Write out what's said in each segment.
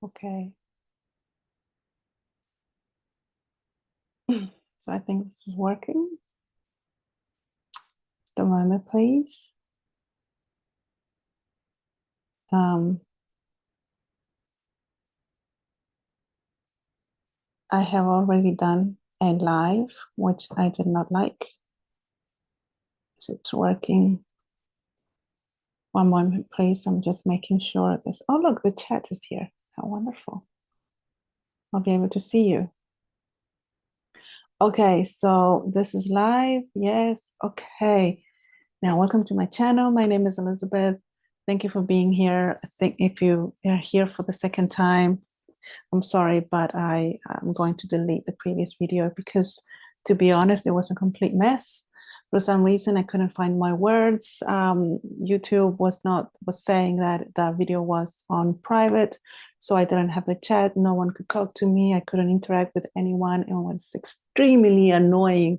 Okay. So I think this is working. Just a moment, please. I have already done a live, which I did not like. Is it working? One moment, please. I'm just making sure this. Oh, look, the chat is here. How wonderful. I'll be able to see you. Okay, so this is live. Yes. Okay. Now, welcome to my channel. My name is Elizabeth. Thank you for being here. I think if you are here for the second time, I'm sorry, but I'm going to delete the previous video because, to be honest, it was a complete mess. For some reason, I couldn't find my words. YouTube was saying that the video was on private, so I didn't have the chat. No one could talk to me. I couldn't interact with anyone. It was extremely annoying,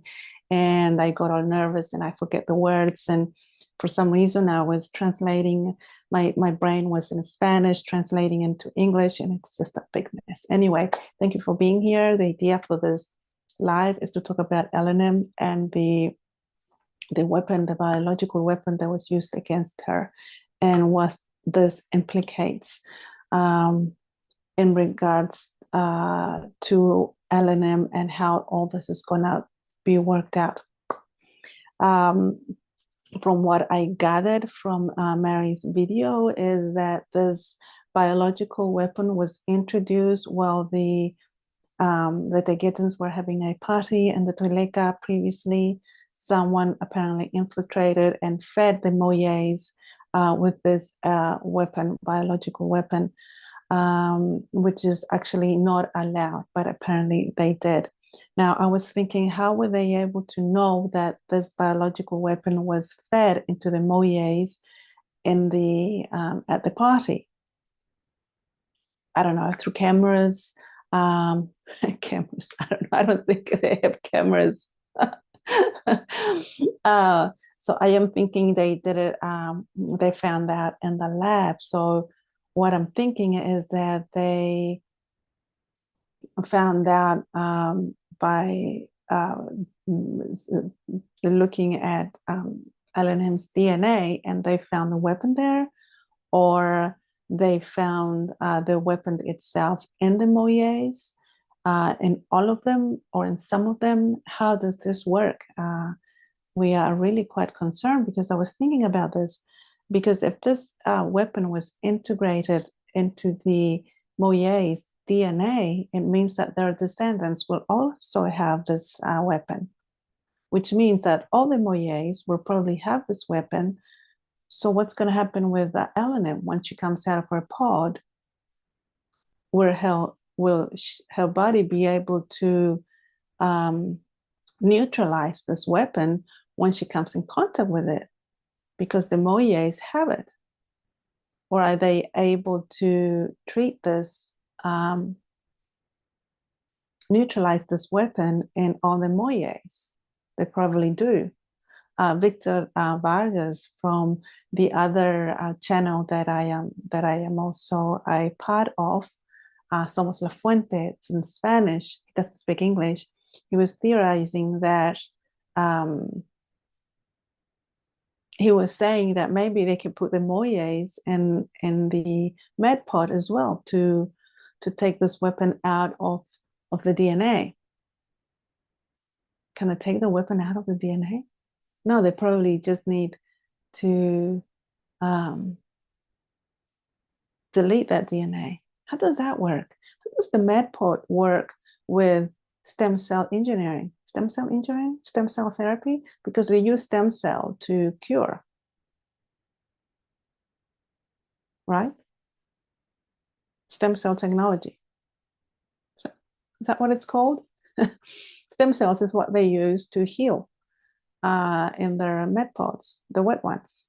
and I got all nervous and I forget the words. And for some reason, I was translating. My brain was in Spanish, translating into English, and it's just a big mess. Anyway, thank you for being here. The idea for this live is to talk about Alenym and the weapon, the biological weapon that was used against her, and what this implicates in regards to Alenym and how all this is going to be worked out. From what I gathered from Mary's video is that this biological weapon was introduced while the Tegetans were having a party in the Toleka previously. Someone apparently infiltrated and fed the Moyes with this weapon, biological weapon, which is actually not allowed, but apparently they did. Now, I was thinking, how were they able to know that this biological weapon was fed into the Moyes in the at the party? I don't know, through cameras. Cameras. I don't know. I don't think they have cameras. So I am thinking they did it. They found that in the lab. So what I'm thinking is that they found that by looking at Alenym's DNA, and they found the weapon there, or they found the weapon itself in the Moyes, in all of them or in some of them. How does this work? We are really quite concerned, because I was thinking about this, because if this weapon was integrated into the Moyes DNA, it means that their descendants will also have this weapon, which means that all the Moyes will probably have this weapon. So what's going to happen with Alenym once she comes out of her pod? Will her body be able to neutralize this weapon when she comes in contact with it, because the Moyes have it? Or are they able to treat this, neutralize this weapon in all the Moyes? They probably do. Victor Vargas from the other channel that I am also a part of, Somos La Fuente, it's in Spanish, he doesn't speak English. He was theorizing that he was saying that maybe they could put the Moyes in the med pod as well to take this weapon out of the DNA. Can they take the weapon out of the DNA? No, they probably just need to delete that DNA. How does that work? How does the med pod work with stem cell engineering? Stem cell engineering? Stem cell therapy? Because we use stem cell to cure, right? Stem cell technology. So, is that what it's called? Stem cells is what they use to heal in their med pods, the wet ones.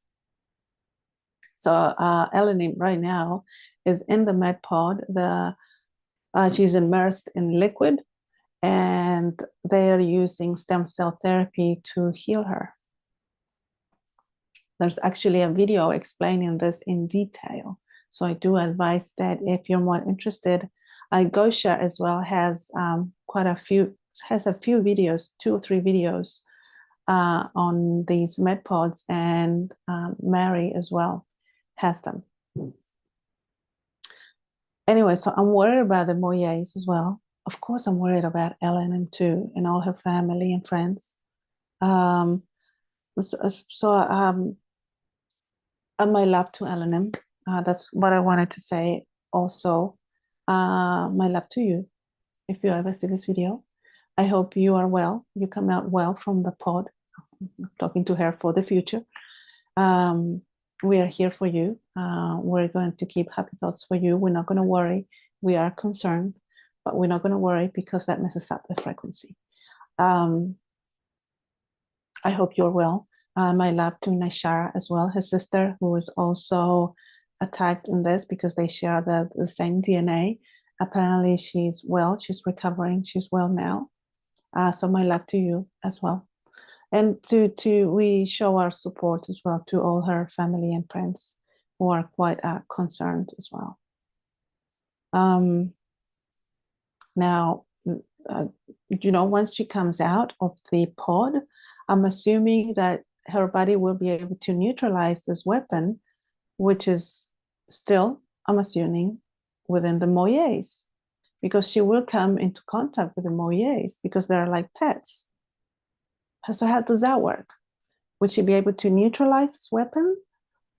So Alenym right now is in the med pod. She's immersed in liquid, and they are using stem cell therapy to heal her. There's actually a video explaining this in detail. So I do advise that if you're more interested, Gosha as well has has a few videos, 2 or 3 videos on these med pods, and Mary as well has them. Anyway, so I'm worried about the Moyes as well. Of course, I'm worried about Alenym too, and all her family and friends. Um, so, and my love to Alenym. That's what I wanted to say. Also, my love to you. If you ever see this video, I hope you are well. You come out well from the pod. I'm talking to her for the future. We are here for you. We're going to keep happy thoughts for you. We're not going to worry. We are concerned, but we're not going to worry because that messes up the frequency. I hope you're well. My love to Naishara as well, her sister, who was also attacked in this because they share the same DNA. Apparently she's well, she's recovering, she's well now. So my love to you as well. And we show our support as well to all her family and friends who are quite concerned as well. Now, once she comes out of the pod, I'm assuming that her body will be able to neutralize this weapon, which is still, I'm assuming, within the Moyes, because she will come into contact with the Moyes because they're like pets. So how does that work? Would she be able to neutralize this weapon?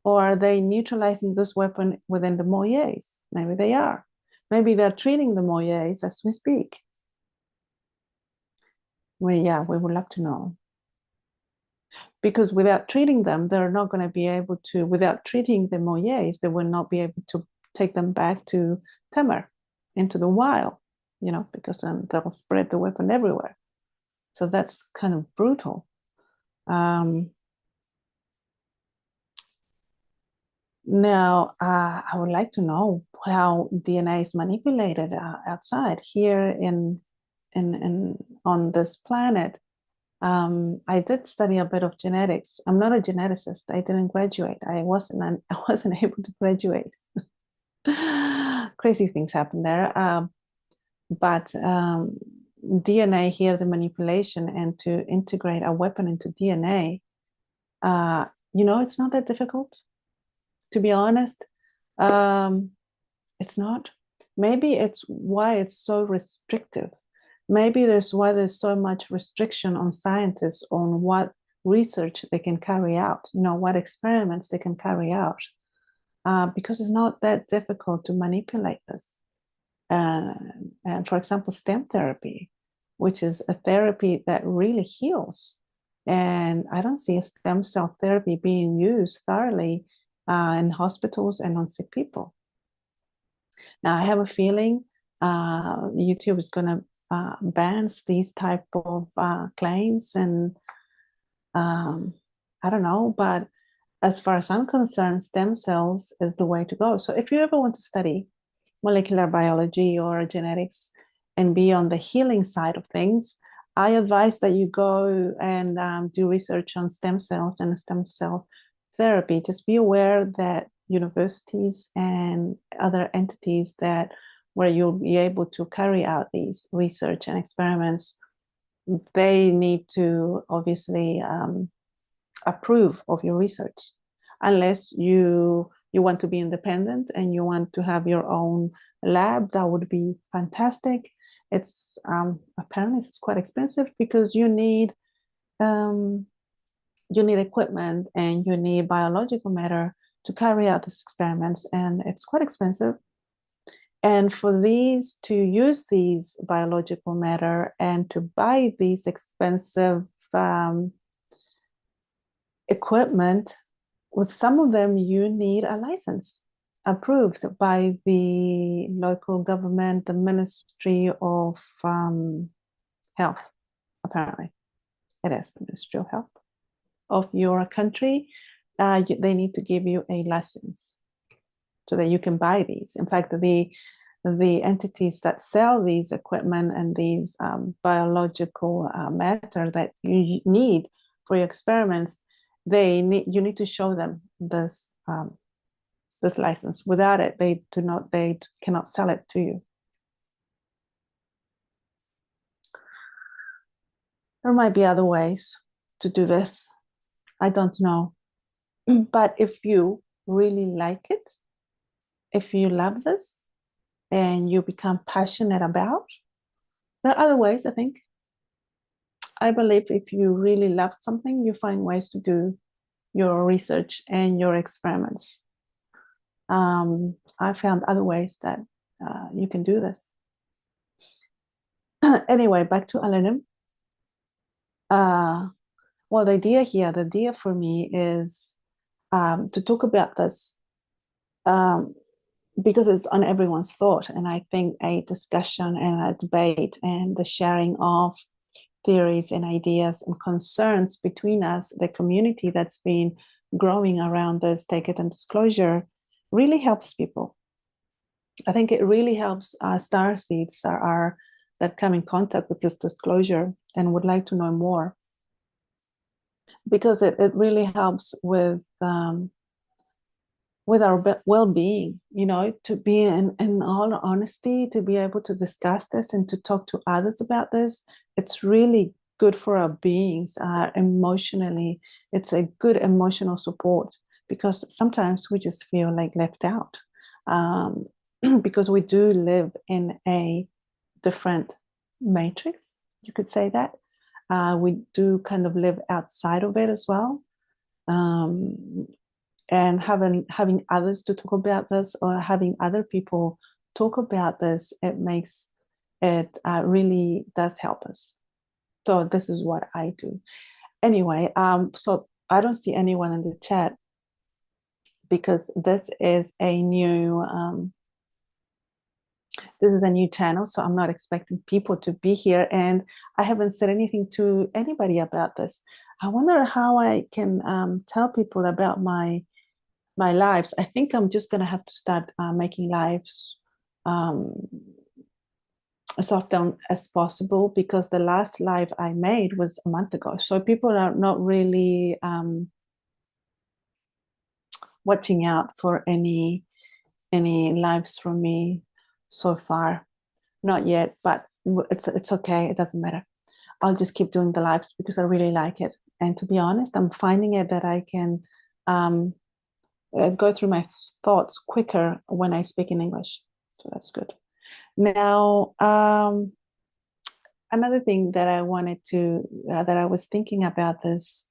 Or are they neutralizing this weapon within the Moyes? Maybe they are. Maybe they're treating the Moyes as we speak. Well, yeah, we would love to know. Because without treating them, they're not going to be able to, without treating the Moyes, they will not be able to take them back to Temer, into the wild, because then they'll spread the weapon everywhere. So that's kind of brutal. Now, I would like to know how DNA is manipulated outside here on this planet. I did study a bit of genetics. I'm not a geneticist. I didn't graduate. I wasn't able to graduate. Crazy things happen there. But DNA here, the manipulation, and to integrate a weapon into DNA, it's not that difficult. To be honest, it's not. Maybe it's why it's so restrictive. Maybe why there's so much restriction on scientists on what research they can carry out, what experiments they can carry out, because it's not that difficult to manipulate this. And for example, stem therapy, which is a therapy that really heals. And I don't see a stem cell therapy being used thoroughly in hospitals and on sick people. Now, I have a feeling YouTube is going to ban these type of claims, and I don't know, but as far as I'm concerned, stem cells is the way to go. So if you ever want to study molecular biology or genetics and be on the healing side of things, I advise that you go and do research on stem cells and stem cell therapy. Just be aware that universities and other entities where you'll be able to carry out these research and experiments, they need to obviously approve of your research, unless you want to be independent and you want to have your own lab. That would be fantastic. It's apparently it's quite expensive because you need equipment and you need biological matter to carry out these experiments, and it's quite expensive. And for to use these biological matter and to buy these expensive equipment, with some of them you need a license approved by the local government, the Ministry of Health. Apparently it is the Ministry of Health of your country. They need to give you a license so that you can buy these. In fact, the entities that sell these equipment and these biological matter that you need for your experiments, you need to show them this this license. Without it, they cannot sell it to you. There might be other ways to do this. I don't know. But if you really like it, if you love this and you become passionate about, there are other ways, I think. I believe if you really love something, you find ways to do your research and your experiments. I found other ways that you can do this. Anyway, back to Alenym. Well, the idea for me is to talk about this because it's on everyone's thought. And I think a discussion and a debate and the sharing of theories and ideas and concerns between us, the community that's been growing around this take it and disclosure, really helps people. I think it really helps starseeds that come in contact with this disclosure and would like to know more, because it really helps with our well-being, to be in all honesty, to be able to discuss this and to talk to others about this. It's really good for our beings emotionally. It's a good emotional support, because sometimes we just feel like left out, because we do live in a different matrix, you could say that. We do kind of live outside of it as well. And having others to talk about this, or having other people talk about this, it really does help us. So this is what I do. Anyway, so I don't see anyone in the chat because this is a new channel, so I'm not expecting people to be here, and I haven't said anything to anybody about this. I wonder how I can tell people about my lives. I think I'm just going to have to start making lives as often as possible, because the last live I made was a month ago. So people are not really watching out for any lives from me so far. Not yet, but it's okay. It doesn't matter. I'll just keep doing the lives because I really like it. And to be honest, I'm finding it that I can go through my thoughts quicker when I speak in English. So that's good. Now, another thing that I wanted to, that I was thinking about is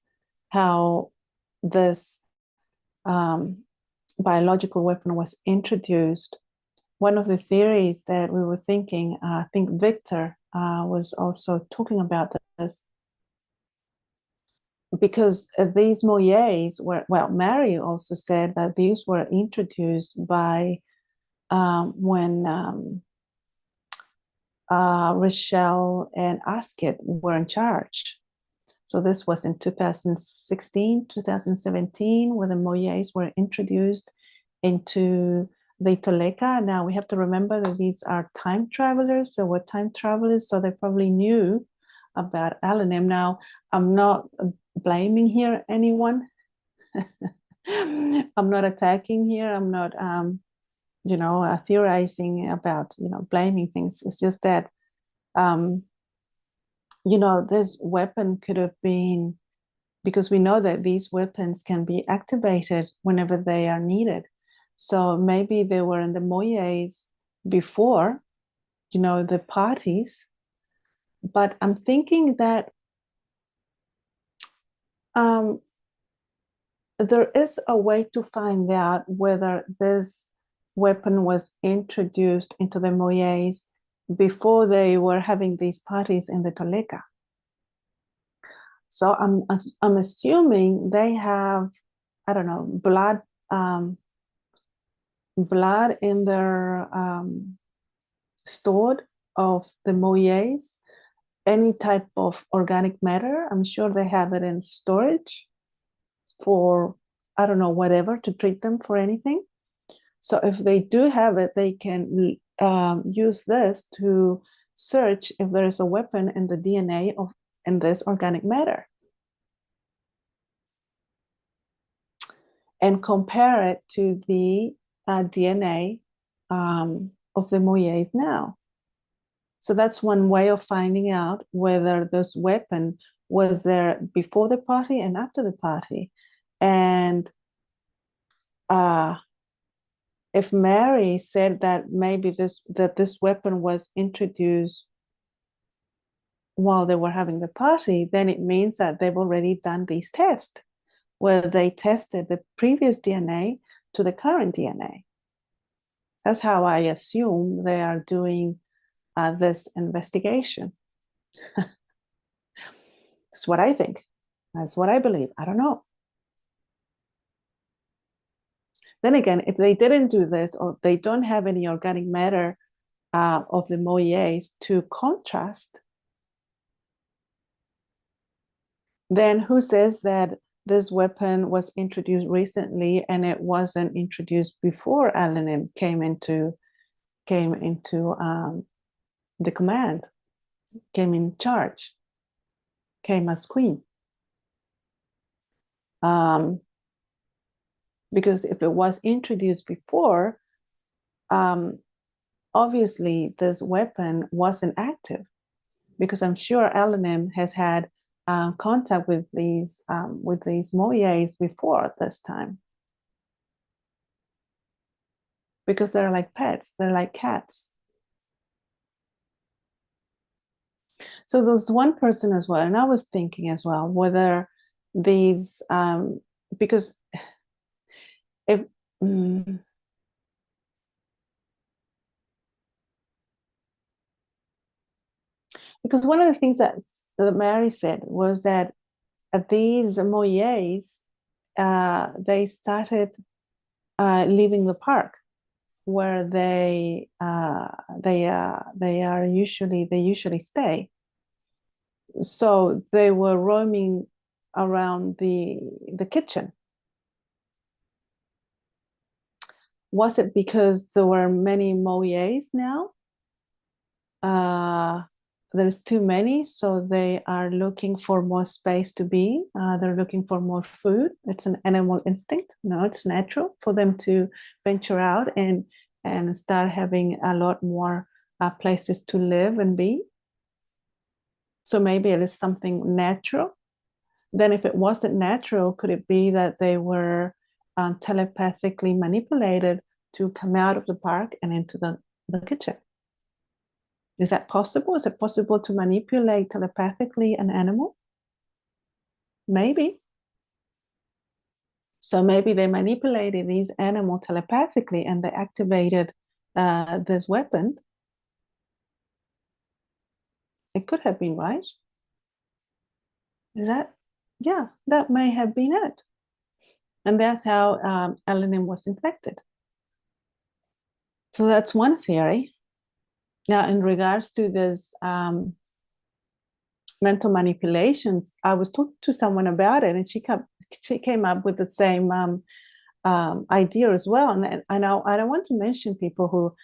how this biological weapon was introduced. One of the theories that we were thinking, I think Victor was also talking about this, because these moyes were, well, Mary also said that these were introduced by when Rochelle and Asket were in charge. So this was in 2016, 2017, where the moyes were introduced into the Toleka. Now we have to remember that these are time travelers. They were time travelers, so they probably knew about Alenym. Now, I'm not blaming here anyone. I'm not attacking here. I'm not, theorizing about, blaming things. It's just that, this weapon could have been, because we know that these weapons can be activated whenever they are needed. So maybe they were in the moyes before, the parties. But I'm thinking that there is a way to find out whether this weapon was introduced into the moyes before they were having these parties in the Toleka. So I'm assuming they have, I don't know, blood in their stored of the moyes, any type of organic matter. I'm sure they have it in storage for, I don't know, whatever, to treat them for anything. So if they do have it, they can use this to search if there is a weapon in the DNA in this organic matter, and compare it to the DNA of the Moyes now. So that's one way of finding out whether this weapon was there before the party and after the party. And if Mary said that maybe this weapon was introduced while they were having the party, then it means that they've already done these tests where they tested the previous DNA to the current DNA. That's how I assume they are doing this investigation. That's what I think. That's what I believe. I don't know. Then again, if they didn't do this, or they don't have any organic matter of the Moyes to contrast, then who says that this weapon was introduced recently and it wasn't introduced before Alenym came into the command, came in charge, came as queen? Because if it was introduced before, obviously this weapon wasn't active, because I'm sure Alenym has had contact with these Moyes before this time, because they're like pets, they're like cats. So there's one person as well, and I was thinking as well whether these because if because one of the things that Mary said was that these Moyes they started leaving the park where they usually stay. So they were roaming around the kitchen. Was it because there were many Moyes now? There's too many, so they are looking for more space to be. They're looking for more food. It's an animal instinct. No, it's natural for them to venture out and start having a lot more places to live and be. So maybe it is something natural. Then if it wasn't natural, could it be that they were telepathically manipulated to come out of the park and into the kitchen? Is that possible? Is it possible to manipulate telepathically an animal? Maybe. So maybe they manipulated these animals telepathically and they activated this weapon. It could have been, right? Is that? Yeah, that may have been it. And that's how Alenym was infected. So that's one theory. Now, in regards to this mental manipulations, I was talking to someone about it, and she came up with the same idea as well. And I don't want to mention people who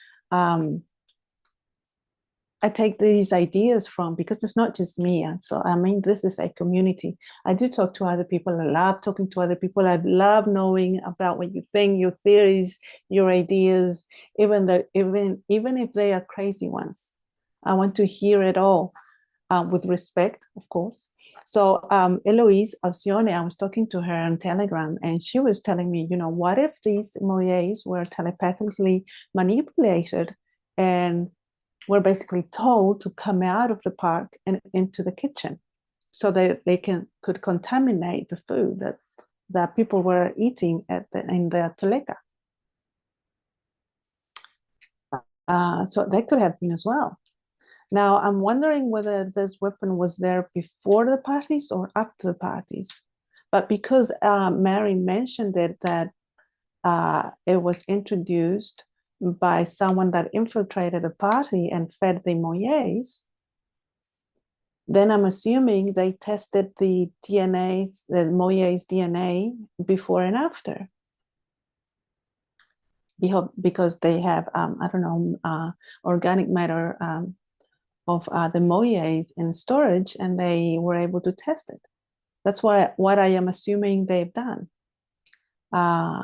I take these ideas from, because it's not just me. So, I mean, this is a community. I do talk to other people. I love talking to other people. I love knowing about what you think, your theories, your ideas, even if they are crazy ones. I want to hear it all with respect, of course. So Eloise Alcione, I was talking to her on Telegram, and she was telling me, what if these Moyes were telepathically manipulated and were basically told to come out of the park and into the kitchen, so that they could contaminate the food that people were eating in the Toleka. So that could have been as well. Now, I'm wondering whether this weapon was there before the parties or after the parties. But because Mary mentioned it, that it was introduced by someone that infiltrated the party and fed the Moyes, then I'm assuming they tested the DNAs, the Moyes DNA, before and after. Because they have, organic matter of the Moyes in storage, and they were able to test it. That's what I am assuming they've done.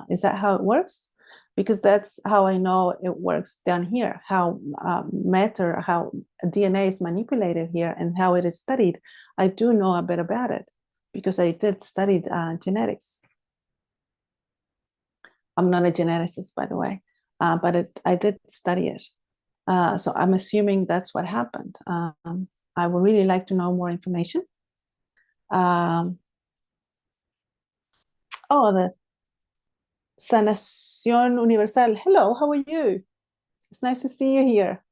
Is that how it works? because that's how I know it works down here, how matter, how DNA is manipulated here and how it is studied. I do know a bit about it because I did study genetics. I'm not a geneticist, by the way, but I did study it. So I'm assuming that's what happened. I would really like to know more information. Oh, the Sanación Universal. Hello, how are you? It's nice to see you here.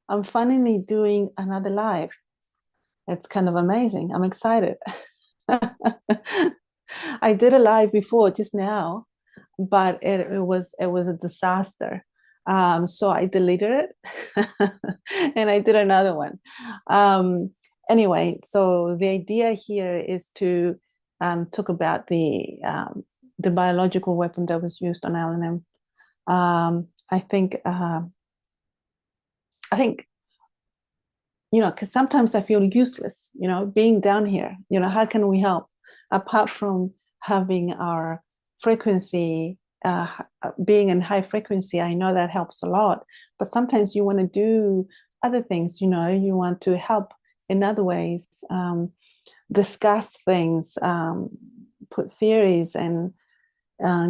I'm finally doing another live. It's kind of amazing. I'm excited. I did a live before just now, but it was a disaster. So I deleted it and I did another one. Anyway, so the idea here is to talk about the biological weapon that was used on Alenym. I think because sometimes I feel useless, being down here. How can we help apart from having our frequency, being in high frequency? I know that helps a lot, but sometimes you want to do other things. You want to help in other ways, discuss things, put theories, and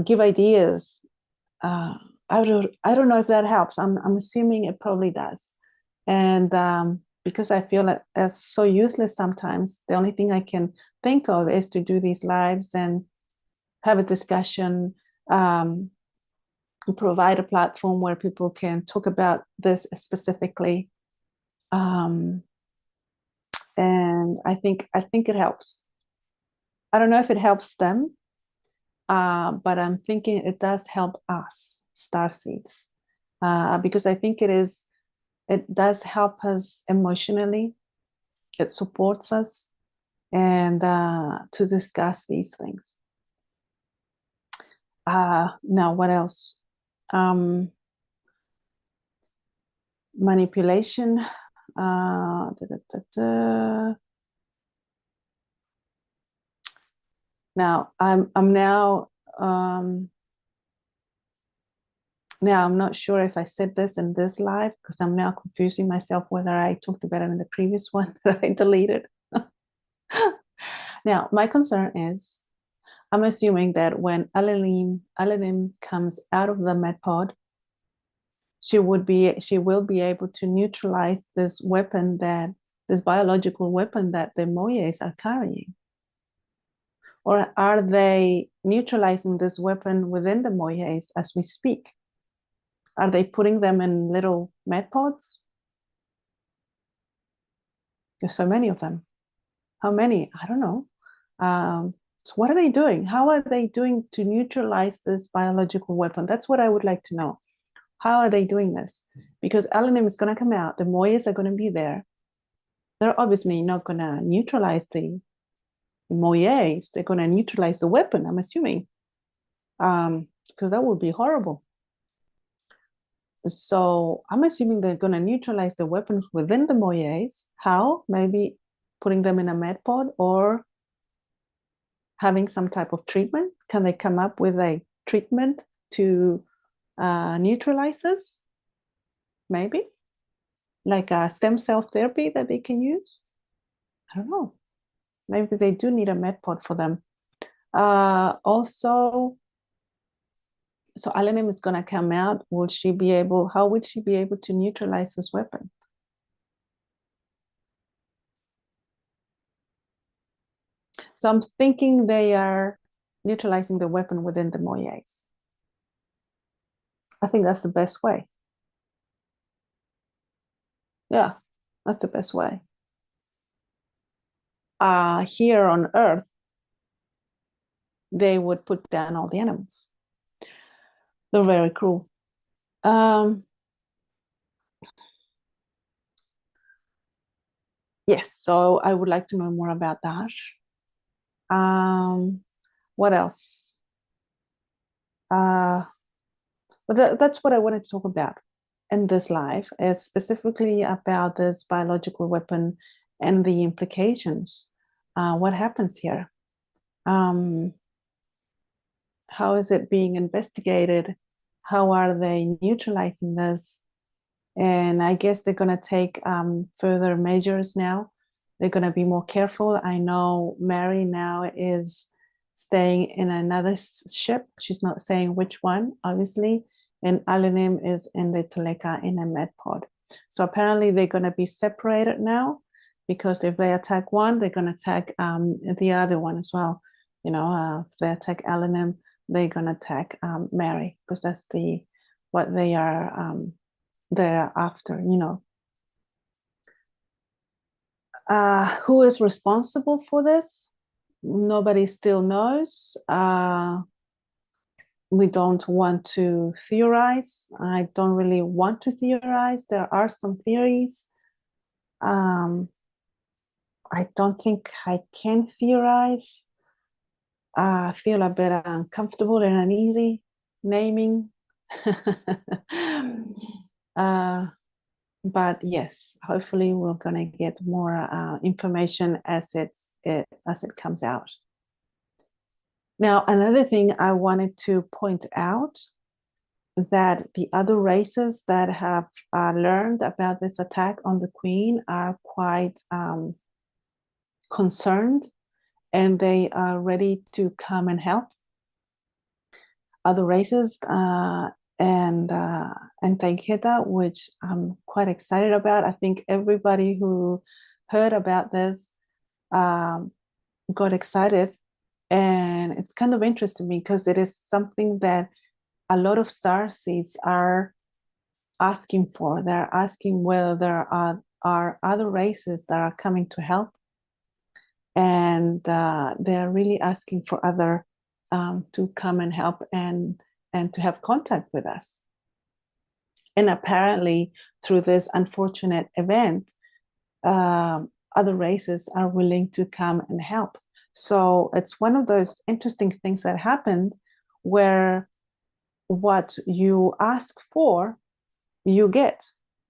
give ideas. I don't know if that helps. I'm assuming it probably does, and because I feel like it's so useless sometimes, the only thing I can think of is to do these lives and have a discussion, provide a platform where people can talk about this specifically, and I think it helps. I don't know if it helps them, but I'm thinking it does help us, starseeds, because I think it does help us emotionally. It supports us, and to discuss these things. Now, what else? Manipulation. Da, da, da. Now, I'm now I'm not sure if I said this in this live because I'm now confusing myself whether I talked about it in the previous one that I deleted. Now, my concern is I'm assuming that when Alenym comes out of the med pod, she will be able to neutralize this biological weapon that the Moyes are carrying. Or are they neutralizing this weapon within the Moyes as we speak? Are they putting them in little med pods? There's so many of them. How many? I don't know. So what are they doing? How are they doing to neutralize this biological weapon? That's what I would like to know. How are they doing this? Because Alenym is going to come out. The Moyes are going to be there. They're obviously not going to neutralize the Moyes. They're going to neutralize the weapon, I'm assuming, because that would be horrible. So I'm assuming they're going to neutralize the weapons within the Moyes. How? Maybe putting them in a med pod or having some type of treatment. Can they come up with a treatment to neutralize this? Maybe like a stem cell therapy that they can use. I don't know. Maybe they do need a med pod for them. Also, so Alenym is going to come out. How would she be able to neutralize this weapon? So I'm thinking they are neutralizing the weapon within the Moyes. I think that's the best way. Yeah, that's the best way. Here on Earth, they would put down all the animals. They're very cruel. Yes, so I would like to know more about that. What else? That's what I wanted to talk about in this live, is specifically about this biological weapon and the implications. What happens here? How is it being investigated? How are they neutralizing this? And I guess they're going to take further measures now. They're going to be more careful. I know Mary now is staying in another ship. She's not saying which one, obviously. And Alenym is in the Teleka in a med pod. So apparently they're going to be separated now, because if they attack one, they're going to attack the other one as well. You know, if they attack Alenym, they're going to attack Mary, because that's what they are thereafter, you know. Who is responsible for this? Nobody still knows. We don't want to theorize. I don't really want to theorize. There are some theories. I don't think I can theorize. I feel a bit uncomfortable and uneasy naming. But yes, hopefully we're gonna get more information as it comes out. Now, another thing I wanted to point out, that the other races that have learned about this attack on the Queen are quite concerned, and they are ready to come and help other races and take it out, which I'm quite excited about. I think everybody who heard about this got excited, and it's kind of interesting because it is something that a lot of starseeds are asking for. They're asking whether there are other races that are coming to help, and they're really asking for other to come and help and to have contact with us. And apparently, through this unfortunate event, other races are willing to come and help. So it's one of those interesting things that happened, where what you ask for, you get.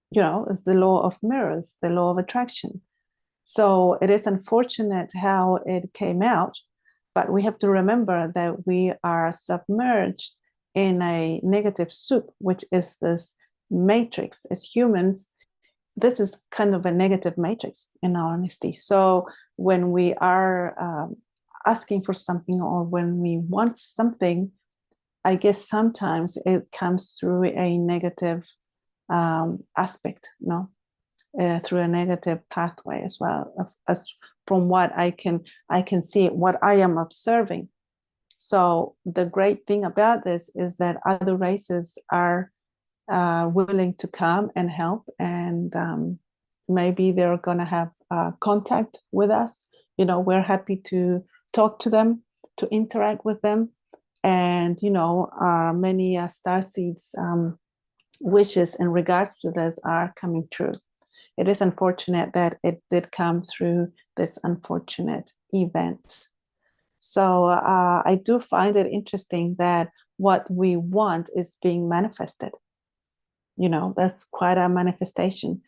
You know, it's the law of mirrors, the law of attraction. So it is unfortunate how it came out, but we have to remember that we are submerged in a negative soup, which is this matrix. As humans, this is kind of a negative matrix, in all honesty. So when we are asking for something, or when we want something, I guess sometimes it comes through a negative aspect, no? Through a negative pathway as well, as from what I can see, what I am observing. So the great thing about this is that other races are willing to come and help, and maybe they're going to have contact with us. You know, we're happy to talk to them, to interact with them, and you know, many starseeds wishes in regards to this are coming true. It is unfortunate that it did come through this unfortunate event. So I do find it interesting that what we want is being manifested. You know, that's quite a manifestation.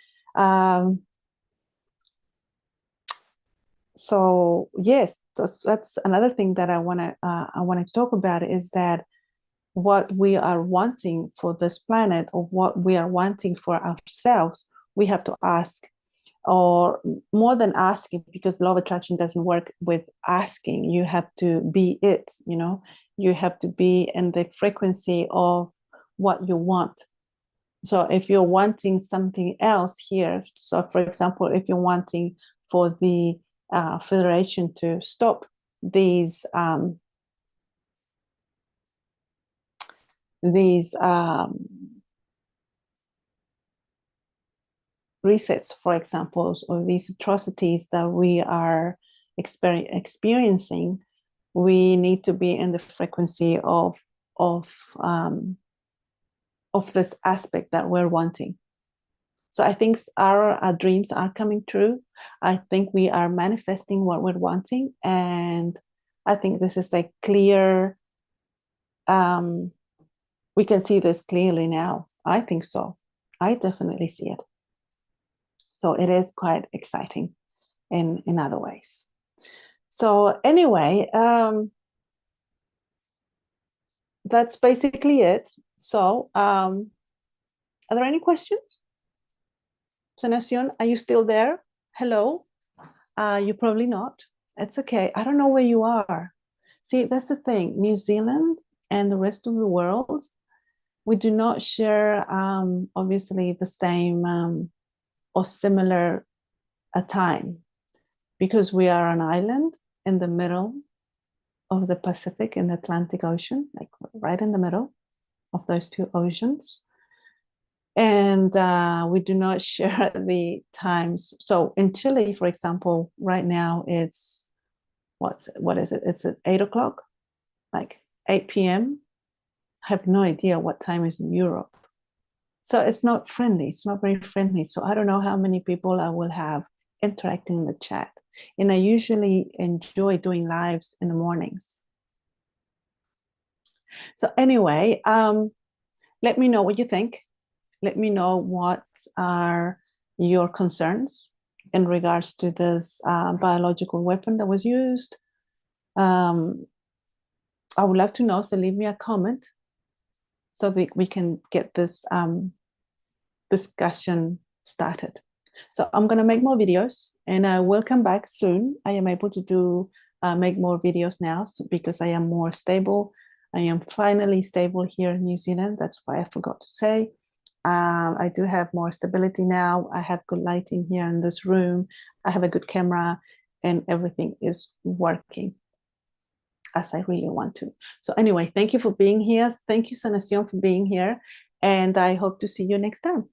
So yes, that's another thing that I want to talk about, is that what we are wanting for this planet, or what we are wanting for ourselves, we have to ask, or more than asking, because law of attraction doesn't work with asking. You have to be it, you know, you have to be in the frequency of what you want. So if you're wanting something else here, so for example, if you're wanting for the Federation to stop these resets, for example, or these atrocities that we are experiencing, we need to be in the frequency of this aspect that we're wanting. So I think our dreams are coming true. I think we are manifesting what we're wanting, and I think this is a clear. We can see this clearly now. I think so. I definitely see it. So it is quite exciting in other ways. So anyway, that's basically it. So, are there any questions? Sanacion, are you still there? Hello? You're probably not. It's okay. I don't know where you are. See, that's the thing. New Zealand and the rest of the world, we do not share, obviously, the same or similar time because we are an island in the middle of the Pacific and Atlantic Ocean, like right in the middle of those two oceans. And we do not share the times. So in Chile, for example, right now it's what is it? It's at 8 o'clock, like 8 p.m. I have no idea what time is in Europe. So it's not friendly. It's not very friendly. So I don't know how many people I will have interacting in the chat. And I usually enjoy doing lives in the mornings. So anyway, let me know what you think. Let me know what are your concerns in regards to this biological weapon that was used. I would love to know, so leave me a comment so that we can get this discussion started. So I'm going to make more videos and I will come back soon. I am able to do make more videos now because I am more stable. I am finally stable here in New Zealand. That's why I forgot to say. I do have more stability now. I have good lighting here in this room. I have a good camera and everything is working as I really want to. So anyway, thank you for being here. Thank you, Sanacion, for being here. And I hope to see you next time.